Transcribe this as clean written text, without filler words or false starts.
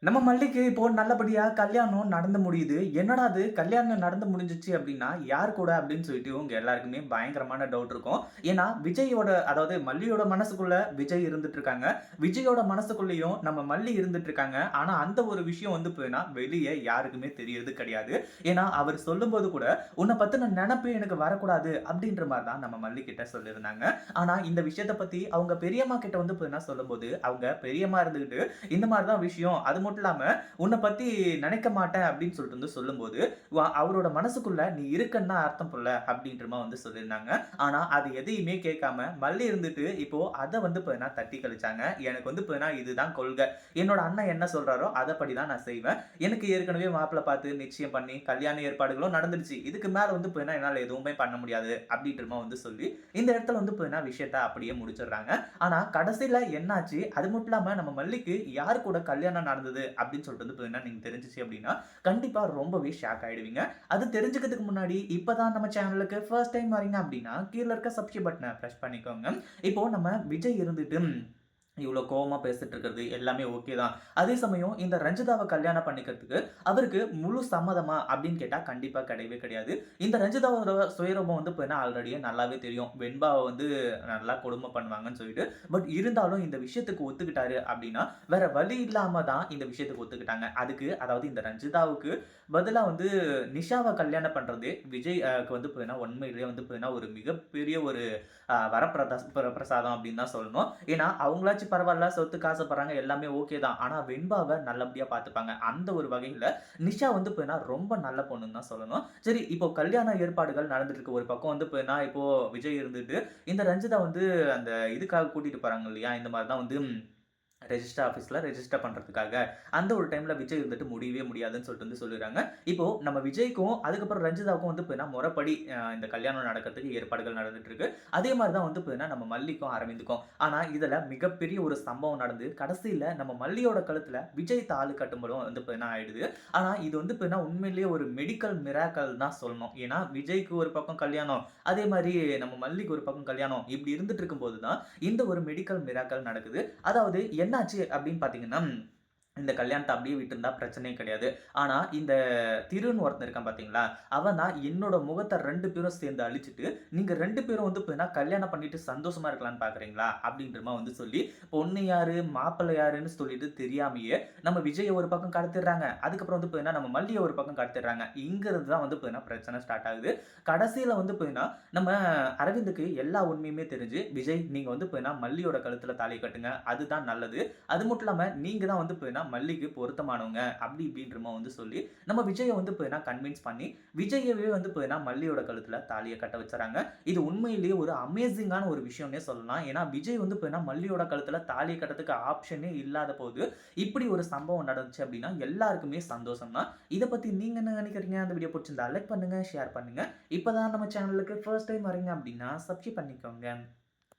நம்ம மல்லிக்கு இப்போ நல்லபடியா கல்யாணம் நடந்து முடியுது. என்னடா இது கல்யாணம் நடந்து முடிஞ்சுச்சு அப்டின்னா, யார் கூட அப்டின்னு சொல்லிட்டு உங்க எல்லாருக்குமே பயங்கரமான டவுட் இருக்கும். ஏன்னா, விஜயோட அதாவது மல்லியோட மனசுக்குள்ள விஜய் இருந்துட்டு இருக்காங்க. விஜயோட மனசுக்குள்ளேயும் நம்ம மல்லி இருந்துட்டு இருக்காங்க. ஆனா, அந்த ஒரு விஷயம் வந்து போய்னா வெளிய யாருக்குமே தெரியறது கிடையாது. ஏன்னா, அவர் சொல்லும்போது கூட உன்ன பத்தின நெனப்பு எனக்கு வரக்கூடாது அப்டின்ற மாரி தான் நம்ம மல்லி கிட்ட சொல்லியிருந்தாங்க. ஆனா, இந்த விஷயத்த பத்தி அவங்க பெரியம்மா கிட்ட வந்து போய்னா சொல்லும்போது, அவங்க பெரியம்மா இருந்துகிட்டு இந்த மாரி தான் விஷயம். அது மட்டும் இல்லாம, உன்ன பத்தி நினைக்க மாட்டேன் அப்படின்னு சொல்லிட்டு வந்து சொல்லும்போது, அவரோட மனசுக்குள்ள நீ இருக்கன்னு தான் அர்த்தம் புள்ள அப்படின்ற மாரி வந்து சொல்லியிருந்தாங்க. ஆனா, அது எதையுமே கேட்காம மல்லி இருந்துட்டு இப்போ அத வந்து பார்த்தீங்கன்னா தட்டி கழிச்சாங்க. எனக்கு வந்து பார்த்தீங்கன்னா இதுதான் கொள்கை. என்னோட அண்ணன் என்ன சொல்றாரோ அதப்படி தான் நான் செய்வேன். எனக்கு ஏற்கனவே மாப்பிள்ளை பார்த்து நிச்சயம் பண்ணி கல்யாண ஏற்பாடுகளும் நடந்துடுச்சு. இதுக்கு மேல வந்து பார்த்தீங்கன்னா என்னால எதுவுமே பண்ண முடியாது அப்படின்ற மாரி வந்து சொல்லி, இந்த இடத்துல வந்து பார்த்தீங்கன்னா விஷயத்த அப்படியே முடிச்சிடுறாங்க. ஆனா கடைசில என்னாச்சு? அது மட்டும் இல்லாம நம்ம மல்லிக்கு யார் கூட கல்யாணம் நடந்தது அப்படின்னு சொல்லிட்டு வந்து பார்த்தீங்கன்னா, நீங்க தெரிஞ்சுச்சு அப்படின்னா, கண்டிப்பா ரொம்பவே ஷாக் ஆயிடுவீங்க. அது தெரிஞ்சுக்கிறதுக்கு முன்னாடி இப்பதான் நம்ம சேனலுக்கு ஃபர்ஸ்ட் டைம் வரீங்க அப்படின்னா, கீழ இருக்க சப்ஸ்கிரைப் பட்டன பிரஸ் பண்ணிக்கோங்க. இப்போ நம்ம விஜய் இருந்துட்டு இவ்ளோ கோவமா பேசிட்டு இருக்கிறது எல்லாமே ஓகே தான். அதே சமயம் இந்த ரஞ்சிதாவ கல்யாணம் பண்ணிக்கிறதுக்கு அவருக்கு முழு சம்மதமா அப்படின்னு கேட்டா கண்டிப்பா கிடையவே கிடையாது. இந்த ரஞ்சிதாவோட சுயரூபம் வந்து பார்த்தீங்கன்னா ஆல்ரெடியே நல்லாவே தெரியும். வெண்பாவ வந்து நல்லா கொடுமை பண்ணுவாங்கன்னு சொல்லிட்டு. பட் இருந்தாலும் இந்த விஷயத்துக்கு ஒத்துக்கிட்டாரு அப்படின்னா, வேற வழி இல்லாம தான் இந்த விஷயத்துக்கு ஒத்துக்கிட்டாங்க. அதுக்கு அதாவது இந்த ரஞ்சிதாவுக்கு பதிலா வந்து நிஷாவ கல்யாணம் பண்றது விஜய் க்கு வந்து பார்த்தீங்கன்னா உண்மையிலேயே வந்து பார்த்தீங்கன்னா ஒரு மிகப்பெரிய ஒரு வரப்பிரசாதம் அப்படின்னு தான் சொல்லணும். ஏன்னா, அவங்களாச்சும் பரவால்ல சொத்துக்கு ஆசைப்படுறாங்க எல்லாமே ஓகே தான். ஆனா வெண்பாவ நல்லபடியா பார்த்துப்பாங்க. அந்த ஒரு வகையில நிஷா வந்து பார்த்தீங்கன்னா ரொம்ப நல்ல பொண்ணுன்னு தான் சொல்லணும். சரி இப்போ கல்யாண ஏற்பாடுகள் நடந்துட்டு இருக்கு. ஒரு பக்கம் வந்து பார்த்தீங்கன்னா இப்போ விஜய் இருந்துட்டு, இந்த ரஞ்சிதா வந்து அந்த இதுக்காக கூட்டிட்டு போறாங்க இல்லையா? இந்த மாரி தான் வந்து ரெஜிஸ்டர் ஆஃபீஸ்ல ரெஜிஸ்டர் பண்றதுக்காக. அந்த ஒரு டைம்ல விஜய் இருந்துட்டு முடியவே முடியாதுன்னு சொல்லிட்டு வந்து சொல்லிடுறாங்க. இப்போ நம்ம விஜய்க்கும், அதுக்கப்புறம் ரஞ்சிதாவுக்கும் வந்து பார்த்தீங்கன்னா, முறைப்படி இந்த கல்யாணம் நடக்கிறதுக்கு ஏற்பாடுகள் நடந்துட்டு இருக்கு. அதே மாரி தான் வந்து பார்த்தீங்கன்னா, நம்ம மல்லிக்கும், அரவிந்துக்கும். ஆனா, இதுல மிகப்பெரிய ஒரு சம்பவம் நடந்து, கடைசியில நம்ம மல்லியோட கழுத்துல விஜய் தாலி கட்டும்படும் வந்து பார்த்தீங்கன்னா ஆயிடுது. ஆனா, இது வந்து பார்த்தீங்கன்னா, உண்மையிலேயே ஒரு மெடிக்கல் மிராக்கிள் தான் சொல்லணும். ஏன்னா, விஜய்க்கு ஒரு பக்கம் கல்யாணம், அதே மாரி நம்ம மல்லிக்கு ஒரு பக்கம் கல்யாணம். இப்படி இருந்துட்டு இருக்கும்போது தான், இந்த ஒரு மெடிக்கல் மிராக்கிள் நடக்குது. அதாவது என்னாச்சு அப்படின்னு பார்த்தீங்கன்னா, இந்த கல்யாணத்த அப்படியே விட்டிருந்தா பிரச்சனையே கிடையாது. ஆனா, இந்த திருன்னு ஒருத்தன் இருக்கான் பார்த்தீங்களா? அவன் தான் என்னோட முகத்த 2 பேரும் சேர்ந்து அழிச்சுட்டு, நீங்க 2 பேரும் வந்து பார்த்தீங்கன்னா, கல்யாணம் பண்ணிட்டு சந்தோஷமா இருக்கலாம்ன்னு பார்க்குறீங்களா? அப்படின்ற மாரி வந்து சொல்லி, பொண்ணு யாரு, மாப்பிள்ளை யாருன்னு சொல்லிட்டு தெரியாமயே, நம்ம விஜய ஒரு பக்கம் கடத்திடுறாங்க. அதுக்கப்புறம் வந்து பார்த்தீங்கன்னா, நம்ம மல்லிய ஒரு பக்கம் கடத்திடுறாங்க. இங்க இருந்து தான் வந்து பார்த்தீங்கன்னா, பிரச்சனை ஸ்டார்ட் ஆகுது. கடைசியில வந்து பார்த்தீங்கன்னா, நம்ம அரவிந்துக்கு எல்லா உண்மையுமே தெரிஞ்சு, விஜய் நீங்க வந்து பார்த்தீங்கன்னா, மல்லியோட கழுத்துல தாலிய கட்டுங்க. அதுதான் நல்லது. அது மட்டும் இல்லாம நீங்க தான் வந்து பார்த்தீங்கன்னா, மல்லிக்கு பொருத்தமானவங்க அப்படி இப்படின்ற மாரி வந்து சொல்லி, நம்ம விஜய வந்து பார்த்தீங்கன்னா கன்வின்ஸ் பண்ணி, விஜயவே வந்து பார்த்தீங்கன்னா மல்லியோட கழுத்துல தாலிய கட்ட வச்சுறாங்க. இது உண்மையிலேயே ஒரு அமேசிங்கான ஒரு விஷயம்னே சொல்லலாம். ஏன்னா, விஜய் வந்து பார்த்தீங்கன்னா மல்லியோட கழுத்துல தாலிய கட்டுறதுக்கு ஆப்ஷனே இல்லாத போது, இப்படி ஒரு சம்பவம் நடந்துச்சு அப்படின்னா எல்லாருக்குமே சந்தோஷம் தான். இத பத்தி நீங்க என்ன நினைக்கிறீங்க? அந்த வீடியோ புடிச்சிருந்தா லைக் பண்ணுங்க, ஷேர் பண்ணுங்க. இப்பதான் நம்ம சேனலுக்கு ஃபர்ஸ்ட் டைம் வரீங்க அப்படின்னா சப்ஸ்கிரைப் பண்ணிக்கோங்க.